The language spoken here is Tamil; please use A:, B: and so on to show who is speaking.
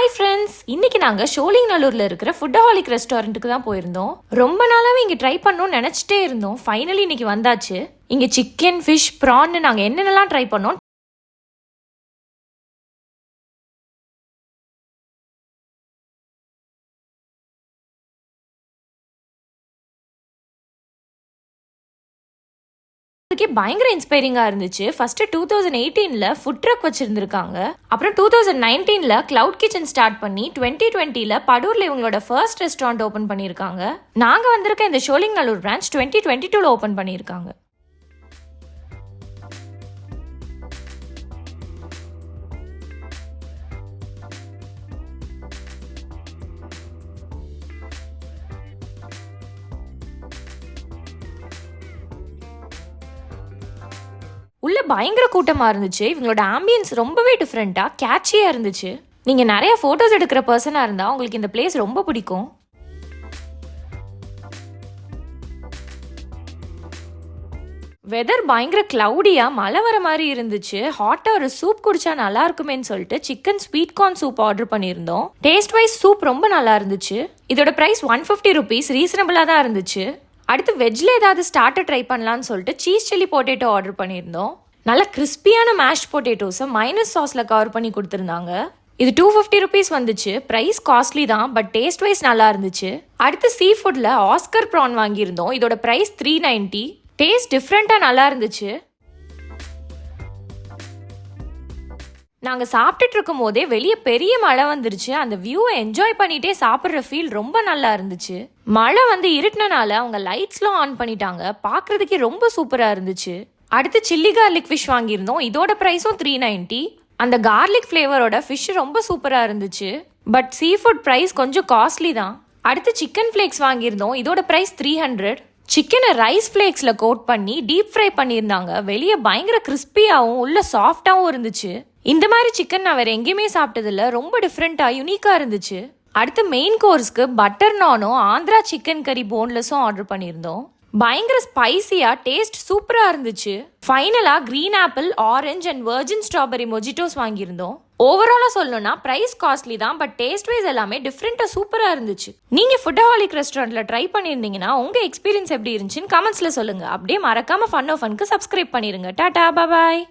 A: ஹாய் ஃப்ரெண்ட்ஸ், இன்னைக்கு நாங்க ஷோலிங்கநல்லூர்ல இருக்கிற ஃபுட்டஹாலிக் ரெஸ்டாரண்ட்டுக்கு தான் போயிருந்தோம். ரொம்ப நாளாவே இங்க ட்ரை பண்ணணும்னு நினைச்சிட்டே இருந்தோம். ஃபைனலி இன்னைக்கு வந்தாச்சு. இங்க சிக்கன், ஃபிஷ், ப்ரான் நாங்க என்னென்னலாம் ட்ரை பண்ணோம். பயங்கர இன்ஸ்பைரிங்கா இருந்துச்சு. ஃபர்ஸ்ட் 2018ல ஃபுட் ட்ரக் வச்சிருந்திருக்காங்க. அப்புறம் 2019ல கிளவுட் கிச்சன் ஸ்டார்ட் பண்ணி 2020ல படூர்ல இவங்களோட ஃபர்ஸ்ட் ரெஸ்டாரண்ட் ஓபன் பண்ணிருக்காங்க. நாங்க வந்திருக்க இந்த ஷோலிங்கநல்லூர் பிரான்ச் 2022ல ஓபன் பண்ணிருக்காங்க. உள்ள பயங்கர கூட்டமா இருந்துச்சு. இவங்களோட ஆம்பியன்ஸ் ரொம்பவே டிஃப்ரெண்டா கேட்சியா இருந்துச்சு. நீங்க நிறைய போட்டோஸ் எடுக்கிற பர்சனா இருந்தா உங்களுக்கு இந்த பிளேஸ் ரொம்ப பிடிக்கும். வெதர் பயங்கர கிளவுடியா மழை வர மாதிரி இருந்துச்சு. ஹாட்டா ஒரு சூப் குடிச்சா நல்லா இருக்குமேன்னு சொல்லிட்டு chicken sweet corn soup order பண்ணியிருந்தோம். டேஸ்ட் வைஸ் சூப் ரொம்ப நல்லா இருந்துச்சு. இதோட பிரைஸ் 150 rupees, ரீசனபிளா தான் இருந்துச்சு. அடுத்து வெஜ்ல ஏதாவது ஸ்டார்டர் ட்ரை பண்ணலான்னு சொல்லிட்டு சீஸ் சில்லி பொட்டேட்டோ ஆர்டர் பண்ணியிருந்தோம். நல்ல கிறிஸ்பியான மேஷ் பொட்டேட்டோஸை மைனஸ் சாஸ்ல கவர் பண்ணி கொடுத்துருந்தாங்க. இது 250 rupees வந்துச்சு. பிரைஸ் காஸ்ட்லி தான், பட் டேஸ்ட் வைஸ் நல்லா இருந்துச்சு. அடுத்து சீ ஃபுட்ல ஆஸ்கர் ப்ரான் வாங்கியிருந்தோம். இதோட பிரைஸ் 390. டேஸ்ட் டிஃப்ரெண்டா நல்லா இருந்துச்சு. நாங்க சாப்பிட்டுட்டு இருக்கும் போதே வெளியே பெரிய மழை வந்துருச்சு. அந்த வியூவை என்ஜாய் பண்ணிட்டே சாப்பிட்ற ஃபீல் ரொம்ப நல்லா இருந்துச்சு. மழை வந்து இருட்டினால அவங்க லைட்ஸ்லாம் ஆன் பண்ணிட்டாங்க. பாக்குறதுக்கே ரொம்ப சூப்பரா இருந்துச்சு. அடுத்து சில்லி கார்லிக் ஃபிஷ் வாங்கியிருந்தோம். இதோட பிரைஸும் 390. அந்த கார்லிக் ஃபிளேவரோட ஃபிஷ் ரொம்ப சூப்பரா இருந்துச்சு. பட் சீ ஃபுட் பிரைஸ் கொஞ்சம் காஸ்ட்லி தான். அடுத்து சிக்கன் ஃபிளேக்ஸ் வாங்கியிருந்தோம். இதோட பிரைஸ் 300. சிக்கனை ரைஸ் ஃபிளேக்ஸ்ல கோட் பண்ணி டீப் ஃப்ரை பண்ணியிருந்தாங்க. வெளியே பயங்கர கிறிஸ்பியாகவும் உள்ள சாஃப்டாகவும் இருந்துச்சு. இந்த மாதிரி சிக்கன் நான் வேற எங்கேயுமே சாப்பிட்டதில்ல. ரொம்ப டிஃப்ரெண்டா யூனிக்கா இருந்துச்சு. அடுத்து மெயின் கோர்ஸ்க்கு பட்டர் நானும் ஆந்திரா சிக்கன் கறி போன்லெஸும் ஆர்டர் பண்ணியிருந்தோம். பயங்கர ஸ்பைசியா டேஸ்ட் சூப்பரா இருந்துச்சு. ஃபைனலா green apple, orange and virgin strawberry mojitos வாங்கியிருந்தோம். ஓவராலா சொல்லணும்னா பிரைஸ் காஸ்ட்லி தான், பட் டேஸ்ட் வைஸ் எல்லாமே டிஃப்ரெண்டா சூப்பரா இருந்துச்சு. நீங்க ஃபுட்டஹாலிக் ரெஸ்டாரண்ட்ல ட்ரை பண்ணியிருந்தீங்கன்னா உங்க எக்ஸ்பீரியன்ஸ் எப்படி இருந்துச்சுன்னு கமெண்ட்ஸ்ல சொல்லுங்க. அப்படியே மறக்காம ஃபன் ஓ ஃபன்க்கு சப்ஸ்கிரைப் பண்ணிருங்க. டாடா, பாய்.